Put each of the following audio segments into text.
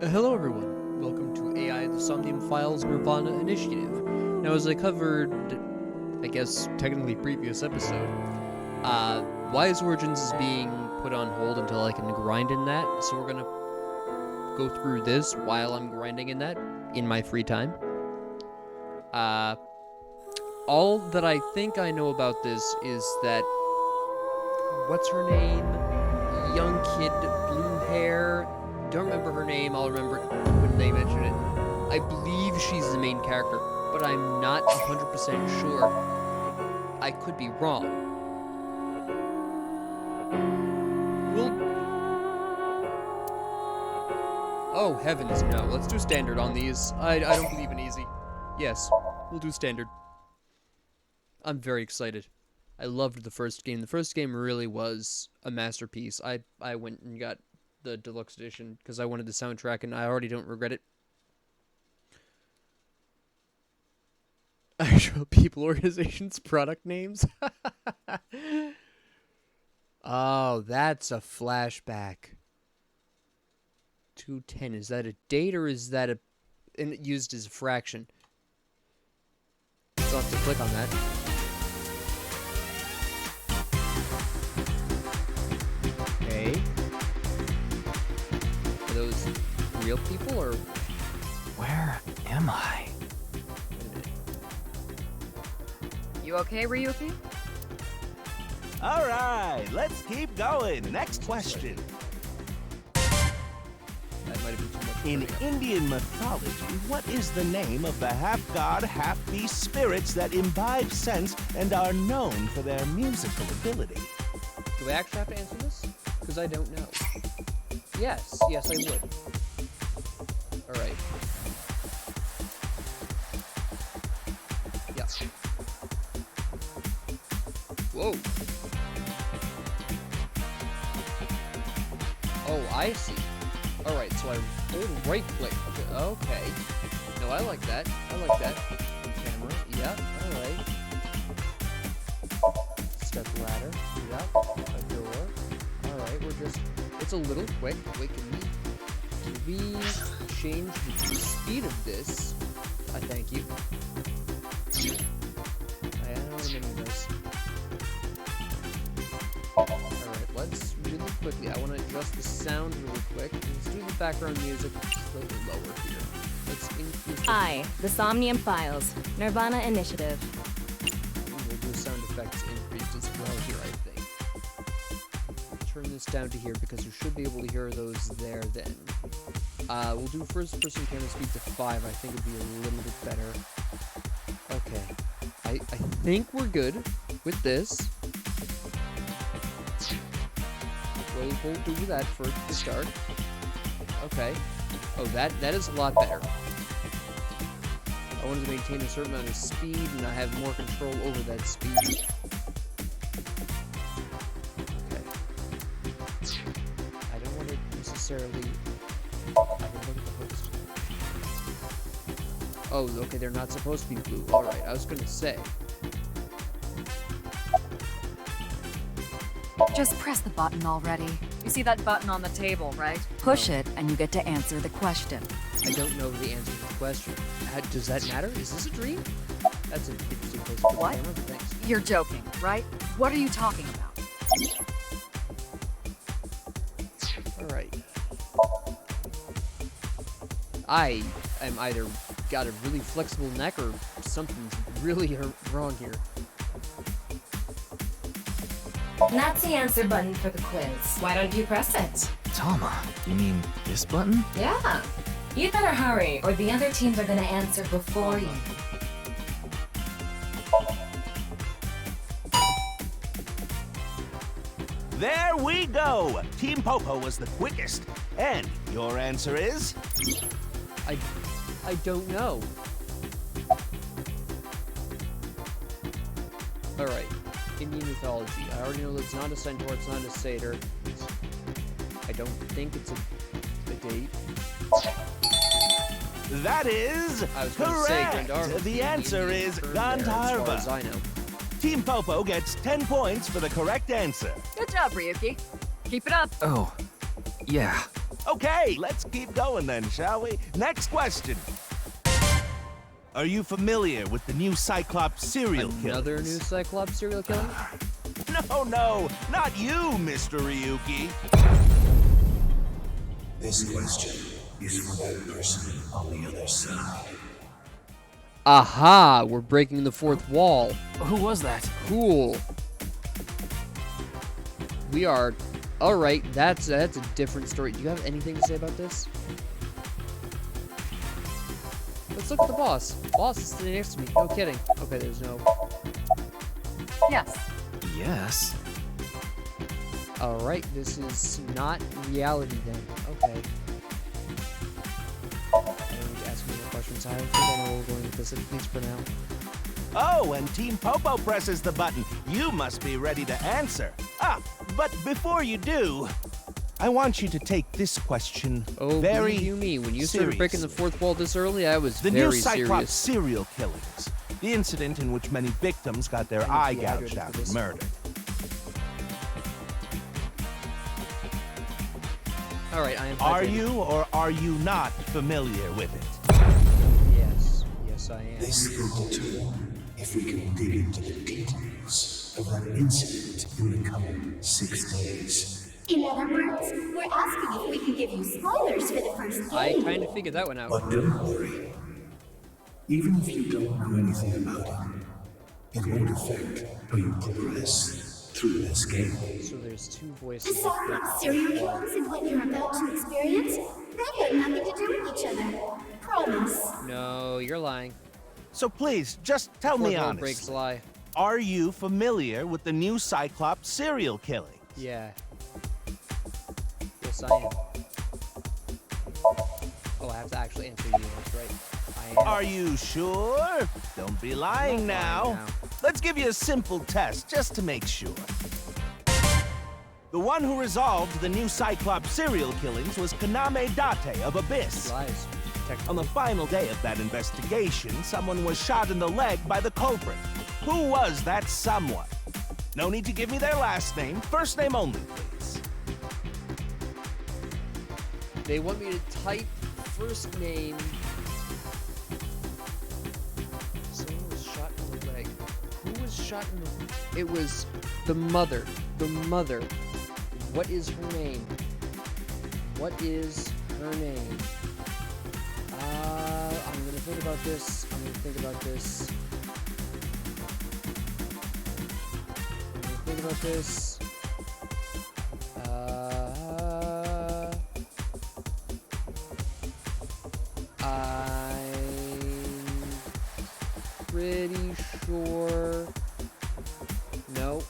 Hello everyone, welcome to AI the Somnium Files nirvanA Initiative. Now as I covered, I guess technically previous episode, Wise Origins is being put on hold until I can grind in that, so we're gonna go through this while I'm grinding in that, in my free time. All that I think I know about this is that, what's her name? Young kid, blue hair, don't remember her name, I'll remember it when they mention it. I believe she's the main character, but I'm not 100% sure. I could be wrong. Oh, heavens, no. Let's do standard on these. I don't believe in easy. Yes, we'll do standard. I'm very excited. I loved the first game. The first game really was a masterpiece. I went and got the deluxe edition because I wanted the soundtrack, and I already don't regret it. Actual people, organizations, product names. Oh, that's a flashback. 210. Is that a date or is that used as a fraction? So I'll have to click on that. Okay. Are those real people or? Where am I? Wait a minute. You okay, Ryuki? All right, let's keep going. Next question. That might have been too much. In Indian mythology, what is the name of the half-god, half-beast spirits that imbibe sense and are known for their musical ability? Do I actually have to answer this? Because I don't know. Yes, I would. All right. Yeah. Whoa. Oh, I see. All right, so I hold right click. Okay. No, I like that. Camera. Yeah. All right. Step ladder. Yep. A door. All right. It's a little quick. Wait, can we change the speed of this? Thank you. I don't know what this. Alright, let's really quickly, I want to adjust the sound really quick. Let's do the background music slightly lower here. Let's increase the Somnium Files, nirvanA Initiative. We'll do sound effects increased as well here, I think. Turn this down to here because you should be able to hear those there then. We'll do first person camera speed to 5. I think it'd be a little bit better. Okay. I think we're good with this. We'll do that first to start. Okay. Oh, that is a lot better. I wanted to maintain a certain amount of speed, and I have more control over that speed. Okay. I don't want to necessarily... I can look at the host. Oh, okay, they're not supposed to be blue. Alright, I was gonna say. Just press the button already. You see that button on the table, right? Push it, and you get to answer the question. I don't know the answer to the question. Does that matter? Is this a dream? That's an interesting place to put the What? camera, but thanks. You're joking, right? What are you talking about? Alright. I am either got a really flexible neck or something's really wrong here. That's the answer button for the quiz. Why don't you press it? Tama, you mean this button? Yeah. You better hurry, or the other teams are gonna answer before you. There we go. Team Popo was the quickest. And your answer is? I don't know. Alright. Indian mythology. I already know that it's not a centaur, it's not a satyr. I don't think it's a date. That is I was gonna say correct. Gandharva. The answer is As far as Gandharva. I know. Team Popo gets 10 points for the correct answer. Good job, Ryuki. Keep it up. Oh, yeah. Okay, let's keep going then, shall we? Next question. Are you familiar with the new Cyclops serial killers? Another new Cyclops serial killing? No, not you, Mr. Ryuki. This question is for that person on the other side. Aha! We're breaking the fourth wall. Who was that? Cool. We are... Alright, that's a different story. Do you have anything to say about this? Let's look at the boss. Boss is sitting next to me. No kidding. Okay, there's no... Yes. Yes. Alright, this is not reality then. Okay. I don't need to ask me more questions. I think I know where we're going with this, at least for now. Oh, and Team Popo presses the button. You must be ready to answer. But before you do, I want you to take this question Oh, very believe you me, when you started breaking the seriously. fourth wall this early, I was The very new Cyclops serious. serial killings. The incident in which many victims got their I eye need to be hydrated gouged for out this. and murdered. Alright, I am Are hydrated. you or are you not familiar with it? Yes. Yes, I am. This will determine if we can dig into the details of that incident in the coming 6 days. In other words, we're asking if we can give you spoilers for the first I game. kind of figured that one out. But don't worry. Even if you don't know anything about it, it won't affect how you progress through this game. So there's two The voices. Cyclops serial killings and what you're about to experience, they've got nothing to do with each other. Promise. No, you're lying. So please, just tell me Fourth wall honest. breaks lie. Are you familiar with the new Cyclops serial killing? Yeah. Yes, I am. Oh, I have to actually answer you. That's right. I am. Are you sure? Don't be lying I'm not now. lying now. Let's give you a simple test just to make sure. The one who resolved the new Cyclops serial killings was Kaname Date of Abyss. Lies. On Technically. the final day of that investigation, someone was shot in the leg by the culprit. Who was that someone? No need to give me their last name, first name only, please. They want me to type first name. Someone was shot in the leg. Who was shot in the... It was the mother. The mother. What is her name? What is her name? I'm gonna think about this. I'm gonna think about this. I'm gonna think about this. I'm pretty sure. No.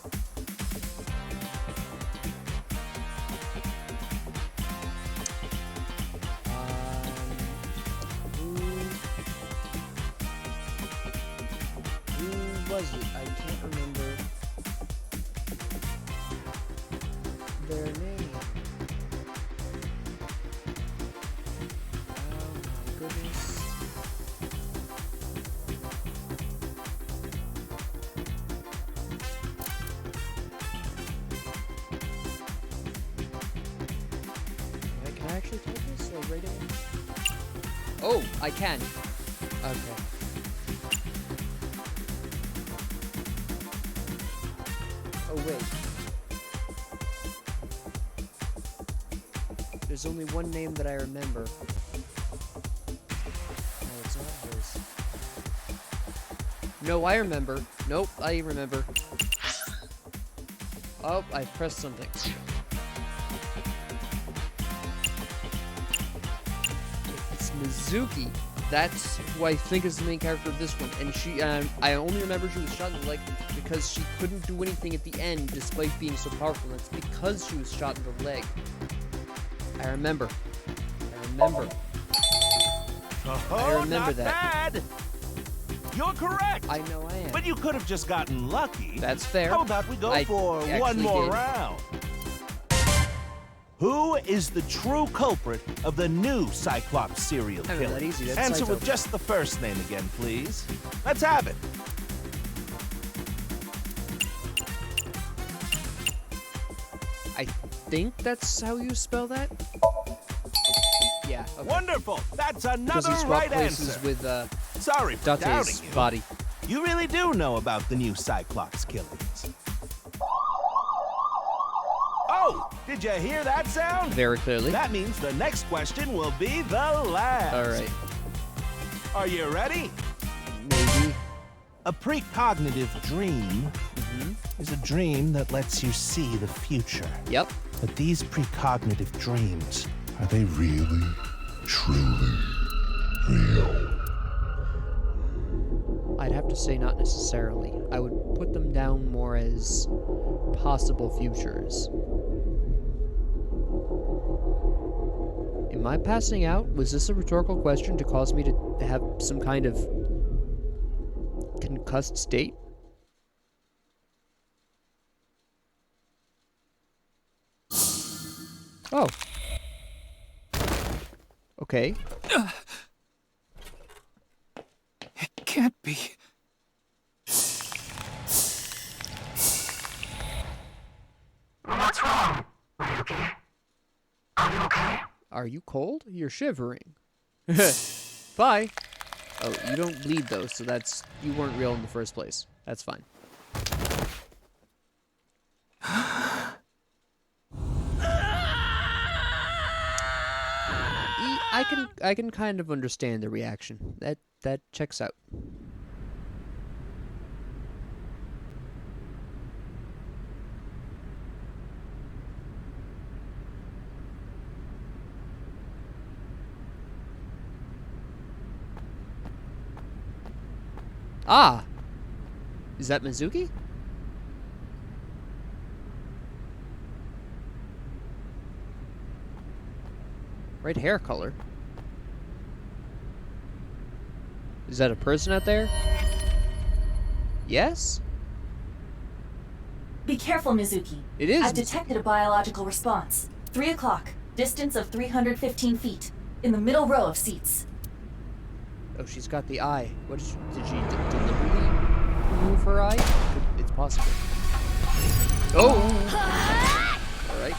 Who was it? I can't remember their name. Oh my goodness. Can I actually type this? Like right in? Oh, I can. Okay. Oh wait. There's only one name that I remember. No, it's not hers. No, I remember. Nope, I remember. Oh, I pressed something. It's Mizuki. That's who I think is the main character of this one. And she, I only remember she was shot in the leg because she couldn't do anything at the end despite being so powerful. That's because she was shot in the leg. I remember. I remember. Oh, I remember not that. bad. You're correct. I know I am. But you could have just gotten lucky. That's fair. How about we go I for one actually more did. round? Who is the true culprit of the new Cyclops serial I mean, killer? that easy. That's Answer with Cyclops. just the first name again, please. Let's have it. I think that's how you spell that. Yeah. Okay. Wonderful. That's Because another he swapped right places answer. with Sorry for doubting Date's you. body. You really do know about the new Cyclops killings. Oh, did you hear that sound? Very clearly. That means the next question will be the last. All right. Are you ready? Maybe. A precognitive dream is a dream that lets you see the future. Yep. But these precognitive dreams, Are they really, truly real? I'd have to say not necessarily. I would put them down more as possible futures. Am I passing out? Was this a rhetorical question to cause me to have some kind of concussed state? Oh. Okay. It can't be. What's wrong? Are you okay? Are you okay? Are you cold? You're shivering. Bye. Oh, you don't bleed though, so that's... You weren't real in the first place. That's fine. I can kind of understand the reaction. That checks out. Ah! Is that Mizuki? Red hair color. Is that a person out there? Yes? Be careful, Mizuki. It is. I've detected a biological response. 3 o'clock. Distance of 315 feet. In the middle row of seats. Oh, she's got the eye. What is did she deliberately remove her eye? It's possible. Oh! Alright.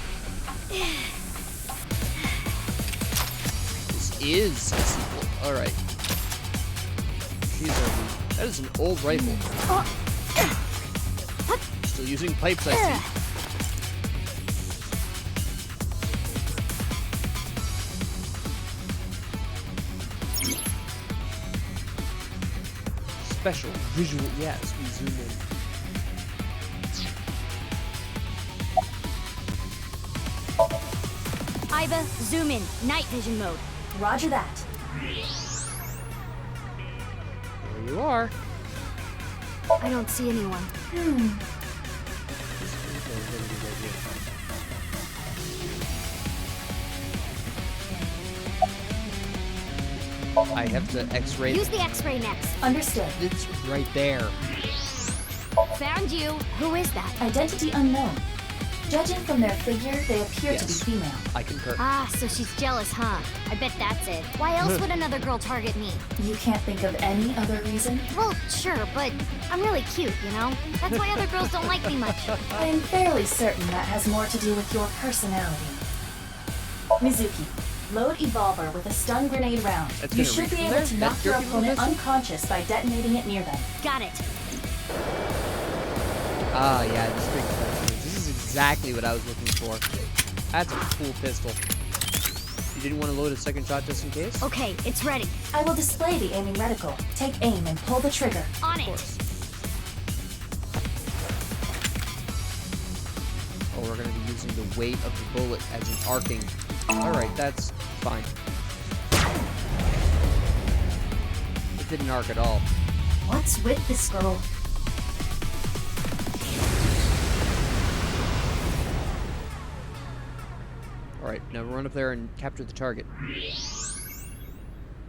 This is a sequel. Alright. She's a... That is an old rifle. Still using pipes, I see. Special visual, yes, we zoom in. Iva, zoom in. Night vision mode. Roger that. There you are. I don't see anyone. I have to x-ray. Use the X-ray next. Understood. It's right there. Found you. Who is that? Identity unknown. Judging from their figure, they appear to be Yes. female. I concur. Ah, so she's jealous, huh? I bet that's it. Why else would another girl target me? You can't think of any other reason? Well, sure, but I'm really cute, you know? That's why other girls don't like me much. I'm fairly certain that has more to do with your personality. Mizuki, load Evolver with a stun grenade round. That's You gonna should reach be from able there? to That knock your jerky little opponent missile? unconscious by detonating it near them. Got it. Ah, yeah, this big. This is exactly what I was looking for. That's a cool pistol. You didn't want to load a second shot just in case? Okay, it's ready. I will display the aiming reticle. Take aim and pull the trigger. On Of it. course. Oh, we're going to be using the weight of the bullet as an arcing. Alright, that's fine. It didn't arc at all. What's with this girl? Alright, now run up there and capture the target.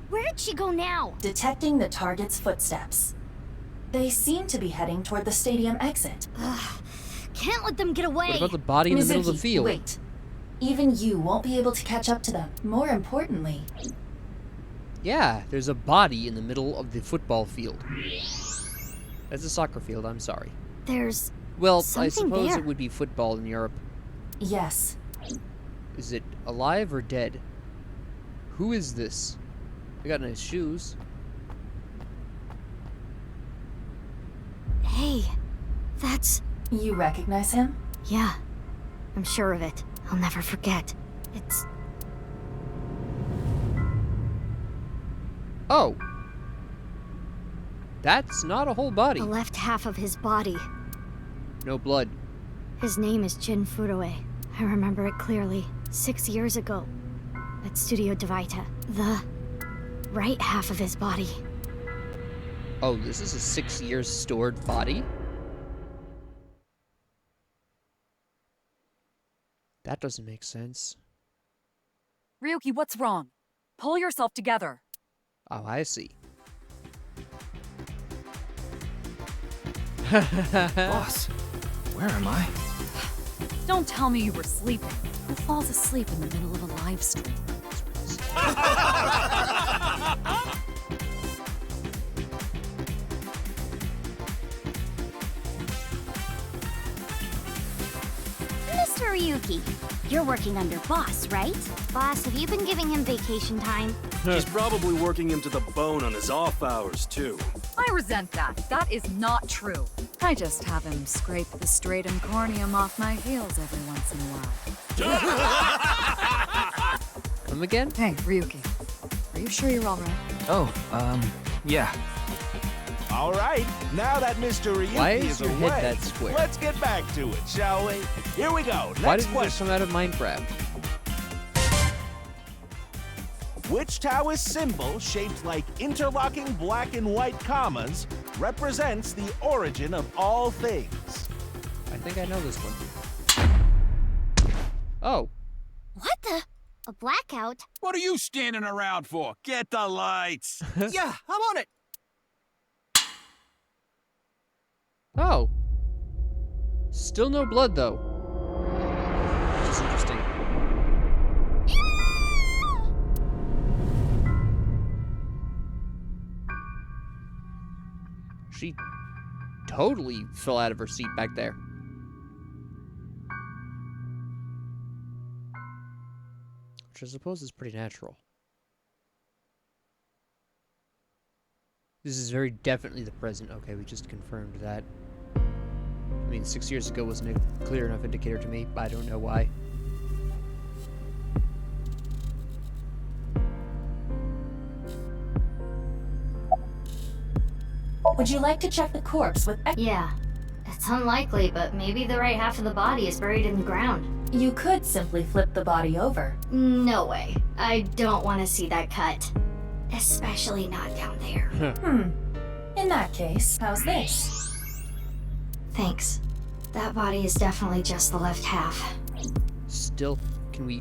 Where did she go now? Detecting the target's footsteps. They seem to be heading toward the stadium exit. Can't let them get away. What about the body in the middle of the Mizuki, field? wait. Even you won't be able to catch up to them. More importantly, Yeah, there's a body in the middle of the football field. That's a soccer field, I'm sorry. There's... Well, I Something suppose there. it would be football in Europe. yes. Is it alive or dead? Who is this? They got nice shoes. Hey, that's... You recognize him? Yeah, I'm sure of it. I'll never forget. It's... Oh. That's not a whole body. the left half of his body. No blood. His name is Jin Furue. I remember it clearly. 6 years ago. At Studio Devita. The right half of his body. Oh, this is a 6 years stored body? That doesn't make sense. Ryuki, what's wrong? Pull yourself together. Oh, I see. Boss, where am I? Don't tell me you were sleeping. Who falls asleep in the middle of a live stream? Mr. Ryuki, you're working under boss, right? Boss, have you been giving him vacation time? She's probably working him to the bone on his off hours, too. I resent that. That is not true. I just have him scrape the stratum corneum off my heels every once in a while. Come again? Hey, Ryuki. Are you sure you're all right? Oh, yeah. All right, now that Mr. Ryuki Why is your away, head that square? let's get back to it, shall we? Here we go. Why Next did you just question. come out of Minecraft? Which Taoist symbol, shaped like interlocking black and white commas, represents the origin of all things? I think I know this one. Oh. What the? A blackout? What are you standing around for? Get the lights! Yeah, I'm on it. Oh. Still no blood, though. Which is interesting. She totally fell out of her seat back there. Which I suppose is pretty natural. This is very definitely the present. Okay, we just confirmed that. I mean, 6 years ago wasn't a clear enough indicator to me. I don't know why. Would you like to check the corpse with Yeah. It's unlikely, but maybe the right half of the body is buried in the ground. You could simply flip the body over. No way. I don't want to see that cut. Especially not down there. In that case, how's this? Thanks. That body is definitely just the left half. Still, can we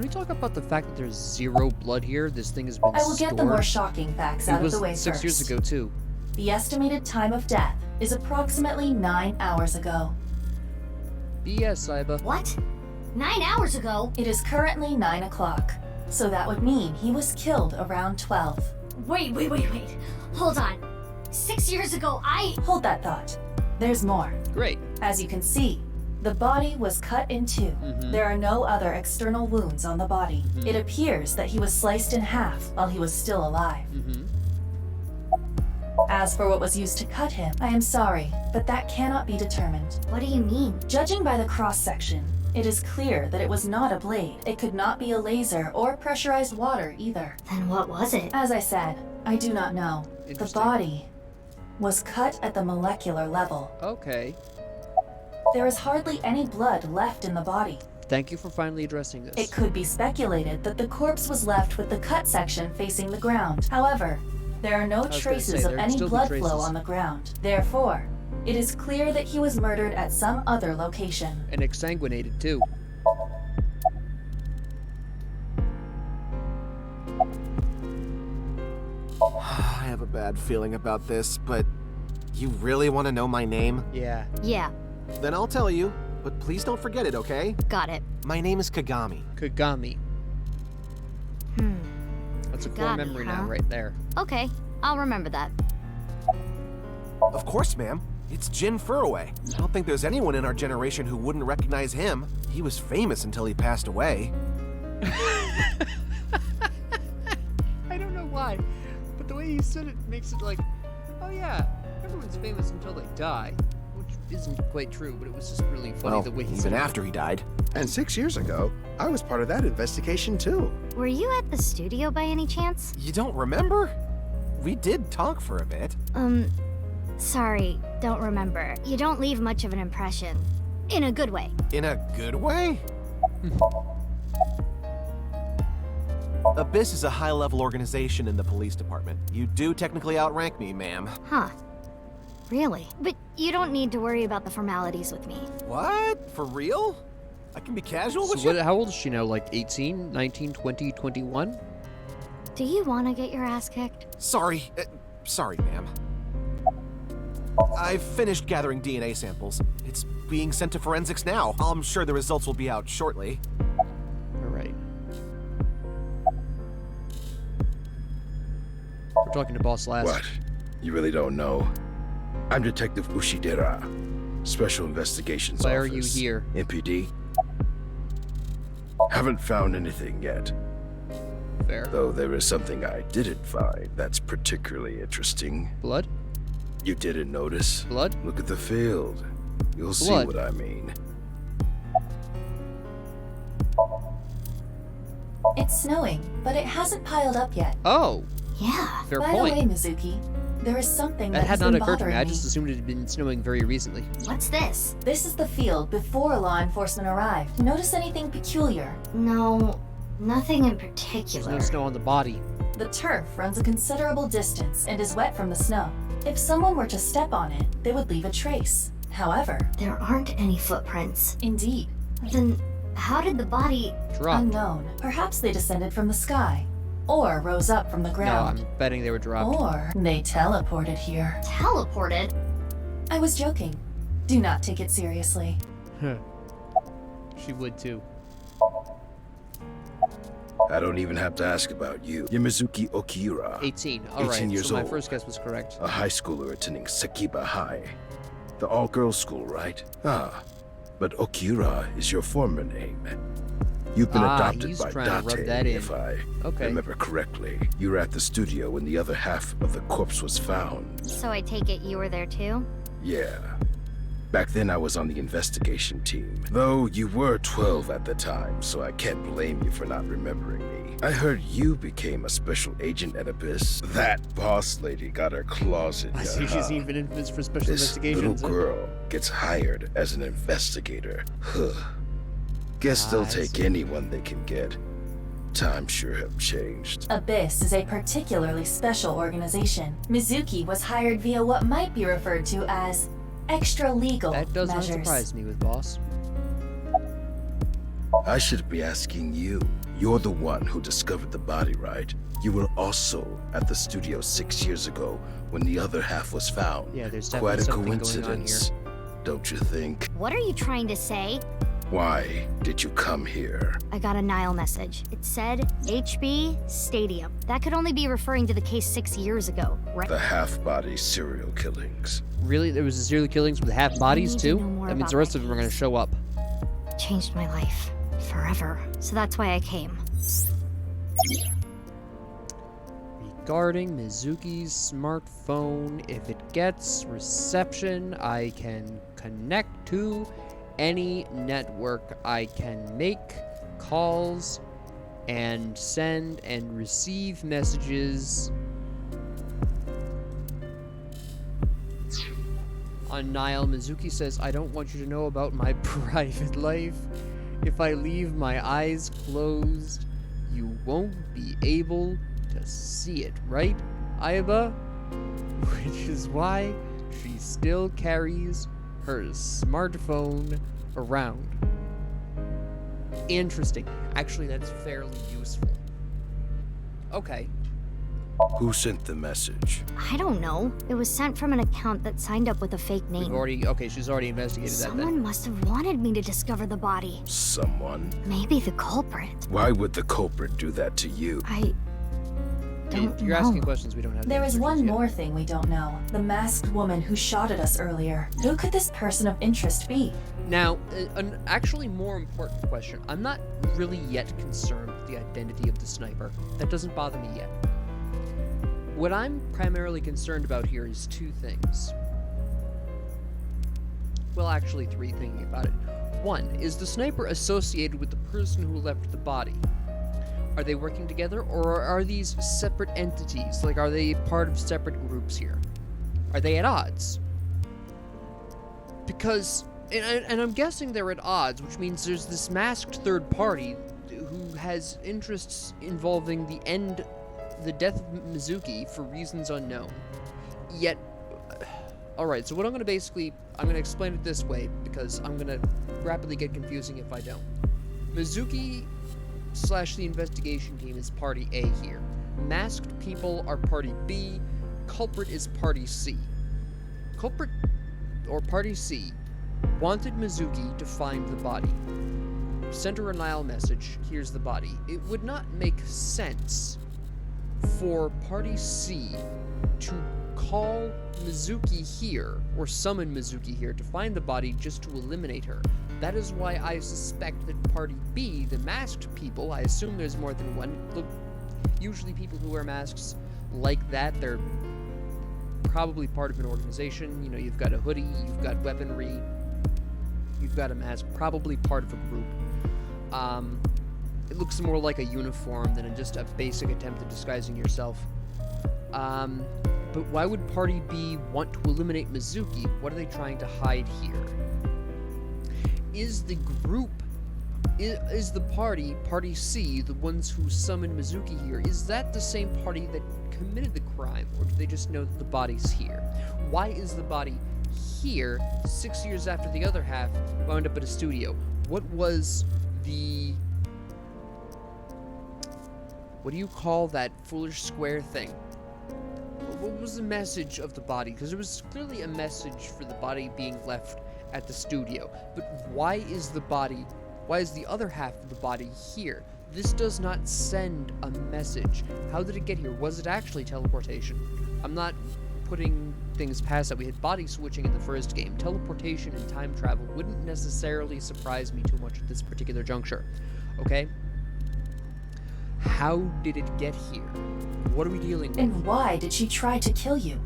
talk about the fact that there's zero blood here? This thing has been I will get the more stored. shocking facts It out of was the way 6 years first. ago too. The estimated time of death is approximately 9 hours ago. BS, Saiba. What? 9 hours ago? It is currently 9 o'clock, so that would mean he was killed around 12. Wait. Hold on. 6 years ago, Hold that thought. There's more. Great. As you can see, the body was cut in two. There are no other external wounds on the body. It appears that he was sliced in half while he was still alive. As for what was used to cut him, I am sorry, but that cannot be determined. What do you mean? Judging by the cross-section, it is clear that it was not a blade. It could not be a laser or pressurized water either. Then what was it? As I said, I do not know. The Interesting. body was cut at the molecular level. Okay. There is hardly any blood left in the body. Thank you for finally addressing this. It could be speculated that the corpse was left with the cut section facing the ground. However, there are no was gonna traces say, of there'd any still be blood traces. flow on the ground. Therefore, it is clear that he was murdered at some other location. And exsanguinated too. I have a bad feeling about this, but you really want to know my name? Yeah. Yeah, Then I'll tell you, but please don't forget it, okay? got it. My name is Kagami. Kagami. That's a core Kagami, memory huh? now, right there. Okay, I'll remember that. Of course, ma'am. It's Jin Furue. I don't think there's anyone in our generation who wouldn't recognize him. He was famous until he passed away. why. But the way he said it makes it like, oh yeah, everyone's famous until they die. Which isn't quite true, but it was just really funny Well, the way he even said after he died. And 6 years ago, I was part of that investigation too. Were you at the studio by any chance? You don't remember? We did talk for a bit. Sorry, don't remember. You don't leave much of an impression. In a good way. In a good way? Abyss is a high-level organization in the police department. You do technically outrank me, ma'am. Huh. Really? But you don't need to worry about the formalities with me. What? For real? I can be casual with So you? how old is she now? Like 18, 19, 20, 21? Do you want to get your ass kicked? Sorry, ma'am. I've finished gathering DNA samples. It's being sent to forensics now. I'm sure the results will be out shortly. All right. We're talking to Boss last. What? You really don't know? I'm Detective Ushidera, Special Investigations Why are Office. you here? MPD. Haven't found anything yet. Fair. Though there is something I didn't find that's particularly interesting. Blood? You didn't notice? Blood? Look at the field. You'll see Blood. what I mean. It's snowing, but it hasn't piled up yet. Oh, Yeah. fair By point. the way, Mizuki, there is something That that had has not been occurred to me. bothering I just assumed it had been snowing very recently. What's this? This is the field before law enforcement arrived. Notice anything peculiar? No, nothing in There's particular. no snow on the body. The turf runs a considerable distance and is wet from the snow. If someone were to step on it, they would leave a trace. However, There aren't any footprints. indeed, Then how did the body... Dropped. unknown. Perhaps they descended from the sky, or rose up from the No, ground, I'm betting they were dropped. or they teleported here. teleported? I was joking. Do not take it seriously. She would too. I don't even have to ask about you. Yamizuki Okira. 18. All right. 18 years So my old. first guess was correct. A high schooler attending Sakiba High. The all-girls school, right? Ah, but Okira is your former name. You've been adopted he's by trying to rub Date, that in. if I Okay. remember correctly. You were at the studio when the other half of the corpse was found. So I take it you were there too? Yeah. Back then I was on the investigation team. Though you were 12 at the time, so I can't blame you for not remembering me. I heard you became a special agent at Abyss. That boss lady got her claws in I ya, see she's huh? even infamous for special This little investigations. huh? girl gets hired as an investigator. Huh. Guess they'll I take see. anyone they can get. Times sure have changed. Abyss is a particularly special organization. Mizuki was hired via what might be referred to as extra-legal That does not measures. surprise me with Boss. I should be asking you. You're the one who discovered the body, right? You were also at the studio 6 years ago when the other half was found. Yeah, there's definitely Quite a something going on coincidence, don't you think? What are you trying to say? Why did you come here? I got a Nile message. It said HB Stadium. That could only be referring to the case 6 years ago, right? The half-body serial killings. Really? There was a serial killings with half bodies need to too? know more That means about the rest that of them are going to show up. Changed my life. Forever. So that's why I came. Regarding Mizuki's smartphone, if it gets reception, I can connect to any network. I can make calls and send and receive messages on Nile. Mizuki says, I don't want you to know about my private life. If I leave my eyes closed, you won't be able to see it, right, Aiba? Which is why she still carries her smartphone around. Interesting. Actually, that's fairly useful. Okay. Who sent the message? I don't know. It was sent from an account that signed up with a fake We've name. okay, she's already investigated that Someone then. must have wanted me to discover the body. Someone? Maybe the culprit. Why would the culprit do that to you? I don't You're know. asking questions we don't have the There is answers one yet. more thing we don't know. The masked woman who shot at us earlier. Who could this person of interest be? Now, an actually more important question. I'm not really yet concerned with the identity of the sniper. That doesn't bother me yet. What I'm primarily concerned about here is two things. Well, actually three, thinking about it. One, is the sniper associated with the person who left the body? Are they working together, or are these separate entities? Like, are they part of separate groups here? Are they at odds? Because, and I'm guessing they're at odds, which means there's this masked third party who has interests involving the death of Mizuki for reasons unknown. Yet, alright, so what I'm going to explain it this way, because I'm going to rapidly get confusing if I don't. Mizuki / the investigation team is party A here. Masked people are party B. Culprit is party C. Culprit, or party C, wanted Mizuki to find the body. Sent her a Nile message, here's the body. It would not make sense for party C to call Mizuki here, or summon Mizuki here, to find the body just to eliminate her. That is why I suspect that party B, the masked people, I assume there's more than one. Look, usually people who wear masks like that, they're probably part of an organization. You know, you've got a hoodie, you've got weaponry, you've got a mask, probably part of a group. It looks more like a uniform than just a basic attempt at disguising yourself. But why would party B want to eliminate Mizuki? What are they trying to hide here? Is the group, is the party C, the ones who summoned Mizuki here, is that the same party that committed the crime, or do they just know that the body's here? Why is the body here 6 years after the other half wound up at a studio? What was the... what do you call that foolish square thing? What was the message of the body? Because there was clearly a message for the body being left at the studio. But why is the other half of the body here? This does not send a message. How did it get here? Was it actually teleportation? I'm not putting things past that. We had body switching in the first game. Teleportation and time travel wouldn't necessarily surprise me too much at this particular juncture. Okay? How did it get here? What are we dealing with? And why did she try to kill you?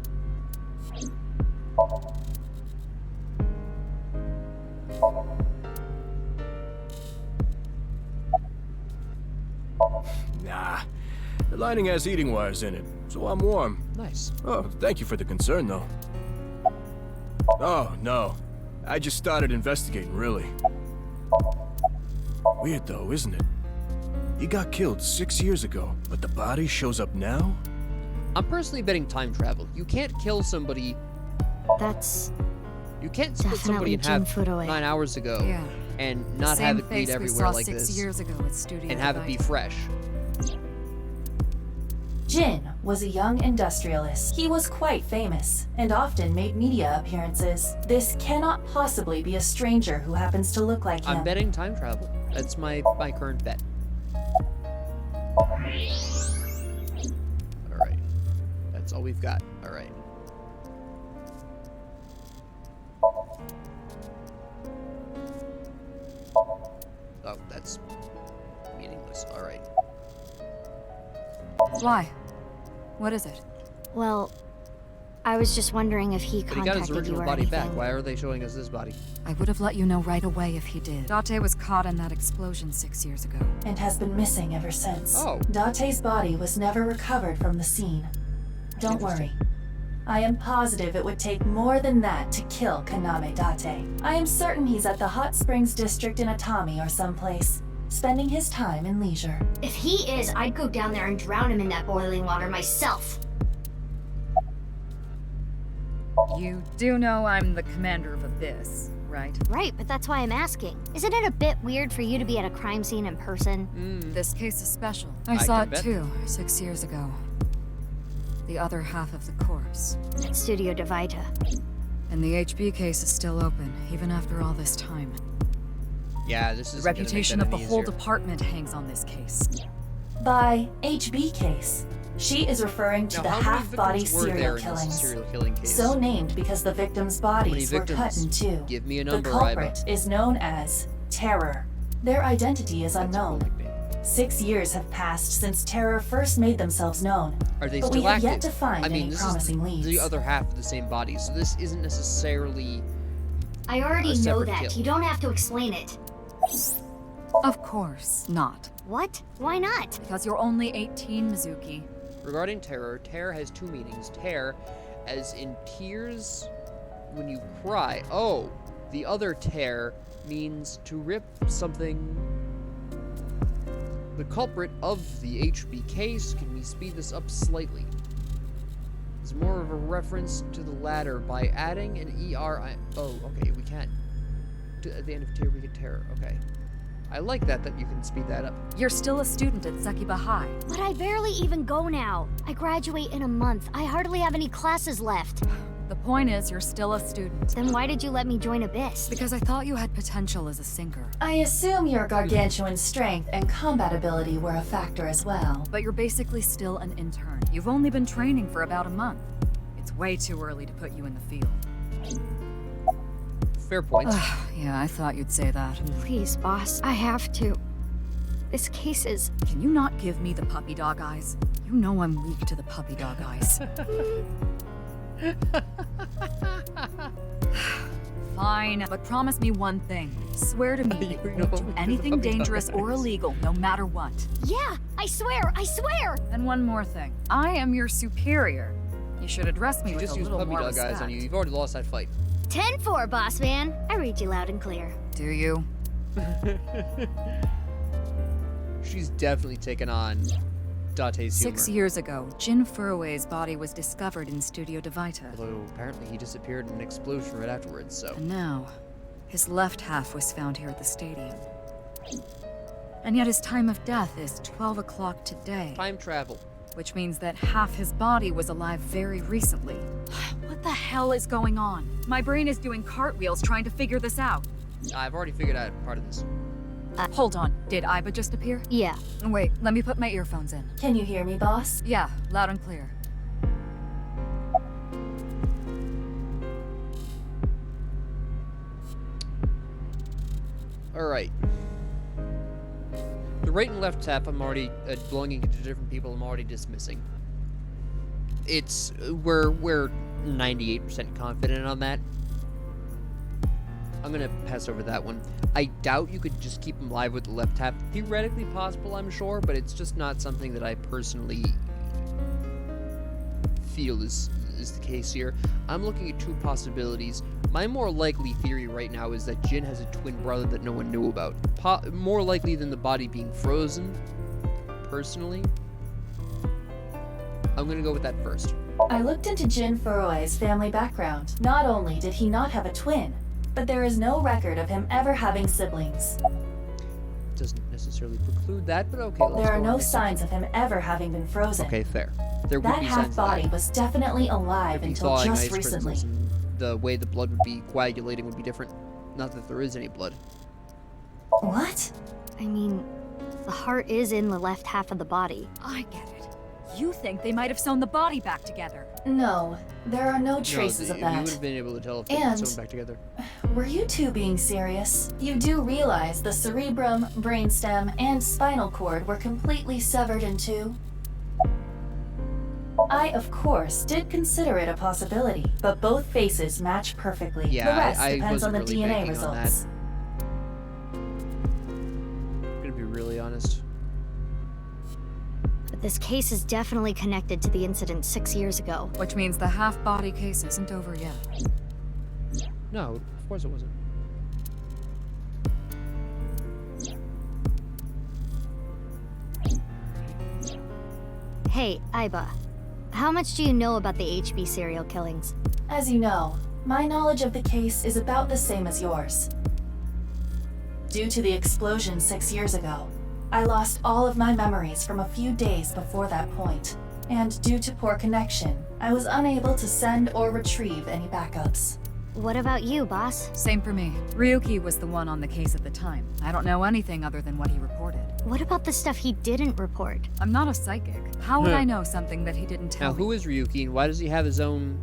Nah. The lining has heating wires in it, so I'm warm. Nice. Oh, thank you for the concern, though. Oh, no. I just started investigating, really. Weird, though, isn't it? He got killed 6 years ago, but the body shows up now? I'm personally betting time travel. You can't kill somebody... That's... You can't split somebody in half 9 hours ago and not have it bleed everywhere like this. 6 years ago at Studio and have it be fresh. Jin was a young industrialist. He was quite famous and often made media appearances. This cannot possibly be a stranger who happens to look like him. I'm betting time travel. That's my current bet. Alright. That's all we've got. Alright. Oh, that's meaningless. Alright. Why? What is it? Well, I was just wondering if he But he got his contacted you original or body anything. back. Why are they showing us this body? I would have let you know right away if he did. Date was caught in that explosion 6 years ago. And has been missing ever since. Oh. Date's body was never recovered from the scene. Don't worry. I am positive it would take more than that to kill Kaname Date. I am certain he's at the Hot Springs District in Atami or someplace, spending his time in leisure. If he is, I'd go down there and drown him in that boiling water myself. You do know I'm the commander of Abyss, right? Right, but that's why I'm asking. Isn't it a bit weird for you to be at a crime scene in person? This case is special. I saw it too, 6 years ago. The other half of the corpse. At Studio Divita. And the HB case is still open, even after all this time. Yeah, this is The reputation of the whole department hangs on this case. By HB case, she is referring to Now, the how many half-body victims were there serial in this killings. serial killing case? So named because the victims' many bodies were cut victims? in two. Give me a number, The culprit is known as Terror. Their identity is unknown. 6 years have passed since Terror first made themselves known. Are they but still we have active? yet to find I mean, any this promising is leads. the other half of the same body, so this isn't necessarily. I already know separate that. kill. You don't have to explain it. Of course not. What? Why not? Because you're only 18, Mizuki. Regarding terror, terror has two meanings. Terror, as in tears when you cry. Oh, the other tear means to rip something. The culprit of the HB case. Can we speed this up slightly? It's more of a reference to the latter by adding an ER. Oh, okay, we can. At the end of tier, we get terror. Okay. I like that you can speed that up. You're still a student at Sekiba High. But I barely even go now. I graduate in a month. I hardly have any classes left. The point is, you're still a student. Then why did you let me join Abyss? Because I thought you had potential as a sinker. I assume your gargantuan strength and combat ability were a factor as well. But you're basically still an intern. You've only been training for about a month. It's way too early to put you in the field. Fair point. Yeah, I thought you'd say that. Please, boss. I have to. This case is... Can you not give me the puppy dog eyes? You know I'm weak to the puppy dog eyes. Fine, but promise me one thing. Swear to me that you won't do anything dangerous or illegal, no matter what. Yeah, I swear, I swear! And one more thing. I am your superior. You should address me You with just a use little puppy more dog respect. eyes on you. You've already lost that fight. 10-4, boss man. I read you loud and clear. Do you? She's definitely taken on Date's humor. 6 years ago, Jin Furue's body was discovered in Studio Divita. Although apparently he disappeared in an explosion right afterwards, so. And now, his left half was found here at the stadium. And yet his time of death is 12 o'clock today. Time travel. Which means that half his body was alive very recently. What the hell is going on? My brain is doing cartwheels trying to figure this out. I've already figured out part of this. Hold on, did Aiba just appear? Yeah. Wait, let me put my earphones in. Can you hear me, boss? Yeah, loud and clear. Alright. The right and left half I'm already belonging to different people I'm already dismissing. It's we're 98% confident on that. I'm gonna pass over that one. I doubt you could just keep him alive with the left half. Theoretically possible, I'm sure, but it's just not something that I personally feel is the case here. I'm looking at two possibilities. My more likely theory right now is that Jin has a twin brother that no one knew about. More likely than the body being frozen, personally. I'm gonna go with that first. I looked into Jin Furue's family background. Not only did he not have a twin, but there is no record of him ever having siblings. Doesn't necessarily preclude that, but okay, let's There are go no with it. signs of him ever having been frozen. Okay, fair. There would That be half signs of body that. was definitely alive Be until thawing just ice recently. crystals and the way the blood would be coagulating would be different. Not that there is any blood. What? I mean, the heart is in the left half of the body. I get it. You think they might have sewn the body back together. No, there are no traces no, of you would that. have been able to tell if they And- put someone back together. Were you two being serious? You do realize the cerebrum, brainstem, and spinal cord were completely severed in two? I, of course, did consider it a possibility, but both faces match perfectly. Yeah, the rest I depends on wasn't the really DNA banking on that. results. I'm gonna be really honest. But this case is definitely connected to the incident 6 years ago. Which means the half-body case isn't over yet. No, of course it wasn't. Hey, Aiba. How much do you know about the HB serial killings? As you know, my knowledge of the case is about the same as yours. Due to the explosion 6 years ago, I lost all of my memories from a few days before that point. And due to poor connection, I was unable to send or retrieve any backups. What about you, boss? Same for me. Ryuki was the one on the case at the time. I don't know anything other than what he reported. What about the stuff he didn't report? I'm not a psychic. How would I know something that he didn't tell Now, me? who is Ryuki and why does he have his own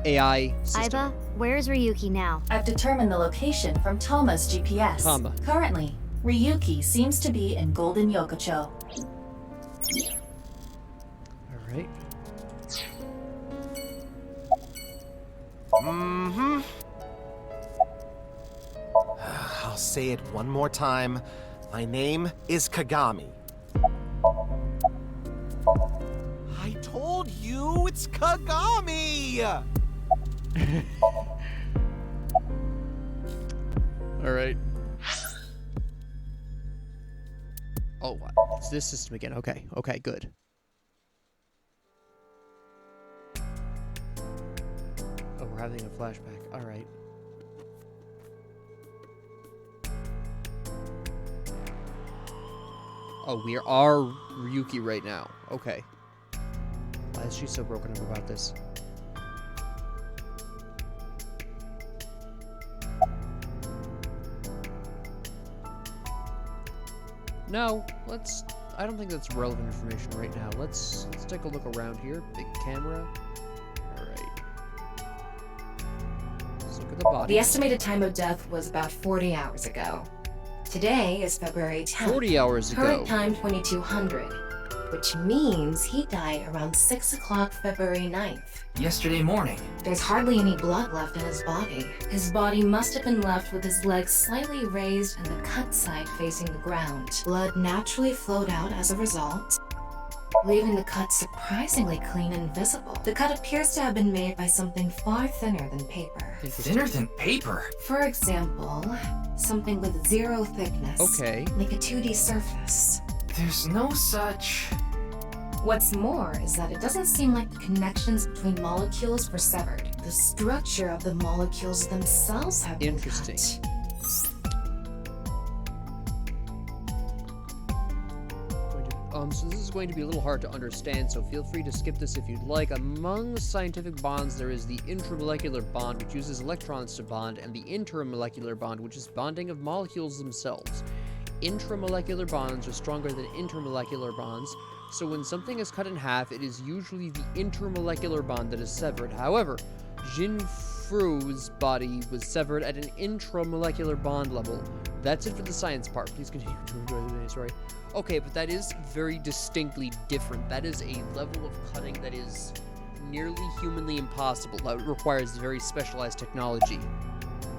AI system? Aiba, where's Ryuki now? I've determined the location from Tama's GPS. Tama. Currently, Ryuki seems to be in Golden Yokocho. Alright. Mm-hmm. I'll say it one more time. My name is Kagami. I told you it's Kagami! Alright. Oh, it's this system again. Okay, okay, good. Oh, we're having a flashback. Alright. Oh, we are Ryuki right now. Okay. Why is she so broken up about this? No, I don't think that's relevant information right now. Let's take a look around here. Big camera. Alright. Let's look at the body. The estimated time of death was about 40 hours ago. Today is February 10th. 40 hours ago. Current time 2200, which means he died around 6 o'clock February 9th. Yesterday morning. There's hardly any blood left in his body. His body must have been left with his legs slightly raised and the cut side facing the ground. Blood naturally flowed out as a result, leaving the cut surprisingly clean and visible. The cut appears to have been made by something far thinner than paper. Thinner than paper? For example, something with zero thickness. Okay. Like a 2D surface. There's no such... What's more is that it doesn't seem like the connections between molecules were severed. The structure of the molecules themselves have been interesting. cut. So this is going to be a little hard to understand, so feel free to skip this if you'd like. Among scientific bonds, there is the intramolecular bond, which uses electrons to bond, and the intermolecular bond, which is bonding of molecules themselves. Intramolecular bonds are stronger than intermolecular bonds, so when something is cut in half, it is usually the intermolecular bond that is severed. However, Jinfu's body was severed at an intramolecular bond level. That's it for the science part. Please continue to enjoy the video, sorry. Okay, but that is very distinctly different. That is a level of cutting that is nearly humanly impossible. That requires very specialized technology.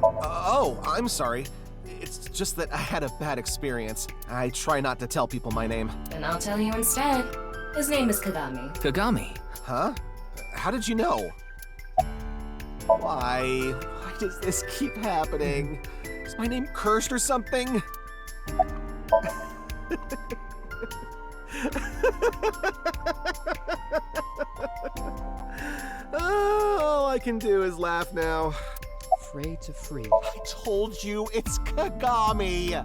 Oh, I'm sorry. It's just that I had a bad experience. I try not to tell people my name. And I'll tell you instead. His name is Kagami. Kagami? Huh? How did you know? Why does this keep happening? Is my name cursed or something? All I can do is laugh now. Frey to free. I told you it's Kagami!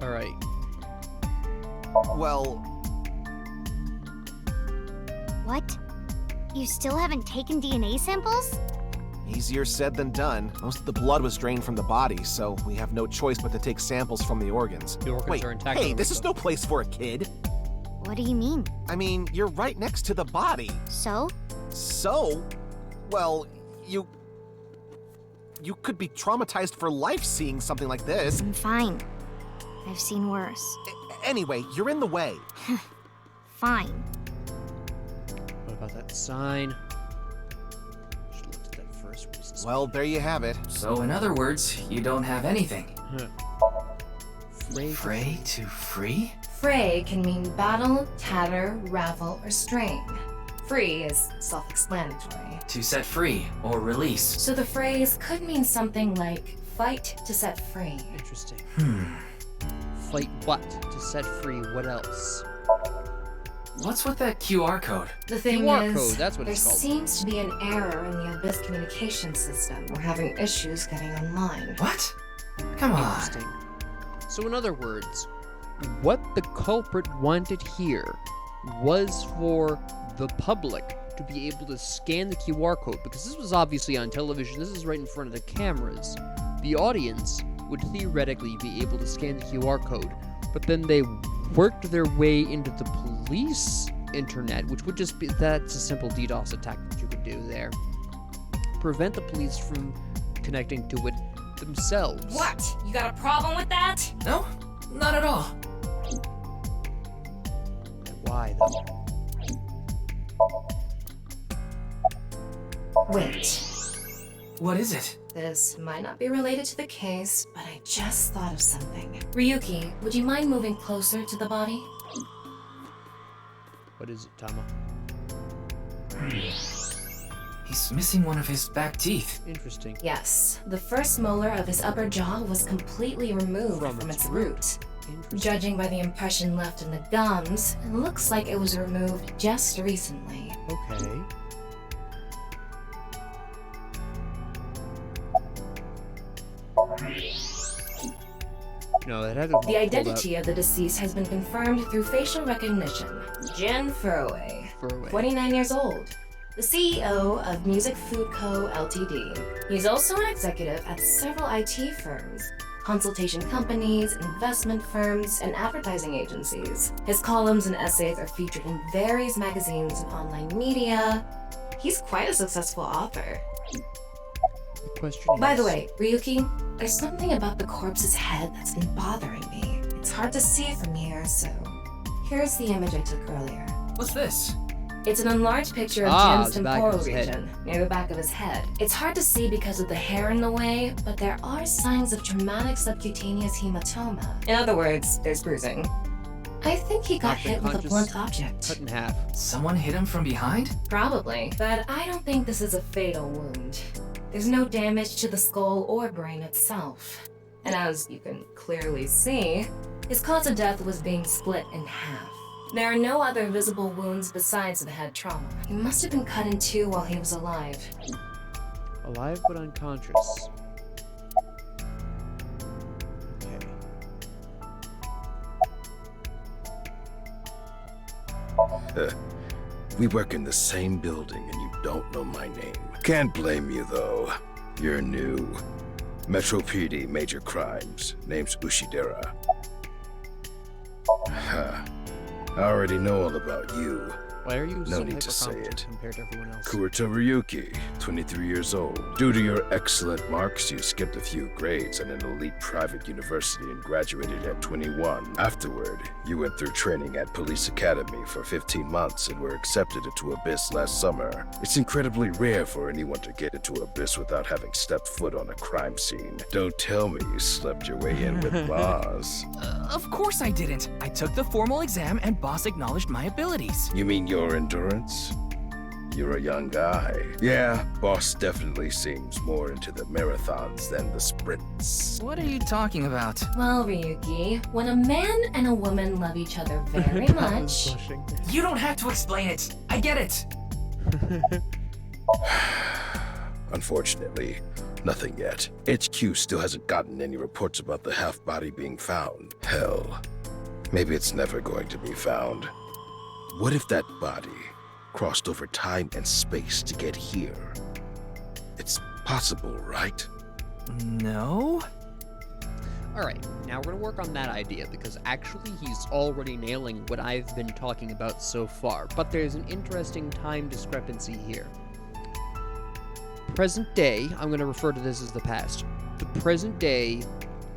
Alright. Well... What? You still haven't taken DNA samples? Easier said than done. Most of the blood was drained from the body, so we have no choice but to take samples from the organs. The organs Wait, are intact. hey, this is no place for a kid. What do you mean? I mean, you're right next to the body. So? So? Well, you could be traumatized for life seeing something like this. I'm fine. I've seen worse. Anyway, you're in the way. Fine. What about that sign? Should look at that first. Well, there you have it. So in other words, you don't have anything. Frey to free? Fray can mean battle, tatter, ravel, or strain. Free is self-explanatory. To set free or release. So the phrase could mean something like fight to set free. Interesting. Fight what? To set free what else? What's with that QR code? The thing QR is, code, that's what there it's called. seems to be an error in the Abyss communication system. We're having issues getting online. What? Come on. Interesting. So in other words, what the culprit wanted here was for the public to be able to scan the QR code, because this was obviously on television, this is right in front of the cameras. The audience would theoretically be able to scan the QR code, but then they worked their way into the police internet, which would just be, that's a simple DDoS attack that you could do there. Prevent the police from connecting to it, themselves. What? You got a problem with that? No, not at all. Why, though? Wait. What is it? This might not be related to the case, but I just thought of something. Ryuki, would you mind moving closer to the body? What is it, Tama? He's missing one of his back teeth. Interesting. Yes. The first molar of his upper jaw was completely removed from its root. Judging by the impression left in the gums, it looks like it was removed just recently. Okay. No, that had to The identity of the deceased has been confirmed through facial recognition. Jin Furue, 29 years old, the CEO of Music Food Co. Ltd. He's also an executive at several IT firms, consultation companies, investment firms, and advertising agencies. His columns and essays are featured in various magazines and online media. He's quite a successful author. By the way, Ryuki, there's something about the corpse's head that's been bothering me. It's hard to see from here, so here's the image I took earlier. What's this? It's an enlarged picture of Jin's temporal region, near the back of his head. It's hard to see because of the hair in the way, but there are signs of traumatic subcutaneous hematoma. In other words, there's bruising. I think he got hit with a blunt object. Cut in half. Someone hit him from behind? Probably, but I don't think this is a fatal wound. There's no damage to the skull or brain itself. And as you can clearly see, his cause of death was being split in half. There are no other visible wounds besides the head trauma. He must have been cut in two while he was alive. Alive but unconscious. We work in the same building and you don't know my name. Can't blame you, though. You're new. Metro PD, major crimes. Name's Ushidera. Huh. I already know all about you. Why are you no so need to say hypercompetent it. compared to everyone else? Kurita Ryuki, 23 years old. Due to your excellent marks, you skipped a few grades at an elite private university and graduated at 21. Afterward, you went through training at Police Academy for 15 months and were accepted into Abyss last summer. It's incredibly rare for anyone to get into Abyss without having stepped foot on a crime scene. Don't tell me you slept your way in with Boss. Of course I didn't. I took the formal exam and Boss acknowledged my abilities. You mean your endurance? You're a young guy. Yeah, Boss definitely seems more into the marathons than the sprints. What are you talking about? Well, Ryuki, when a man and a woman love each other very much... You don't have to explain it. I get it. Unfortunately, nothing yet. HQ still hasn't gotten any reports about the half-body being found. Hell, maybe it's never going to be found. What if that body crossed over time and space to get here? It's possible, right? No? Alright, now we're gonna work on that idea, because actually he's already nailing what I've been talking about so far, but there's an interesting time discrepancy here. Present day, I'm gonna refer to this as the past. The present day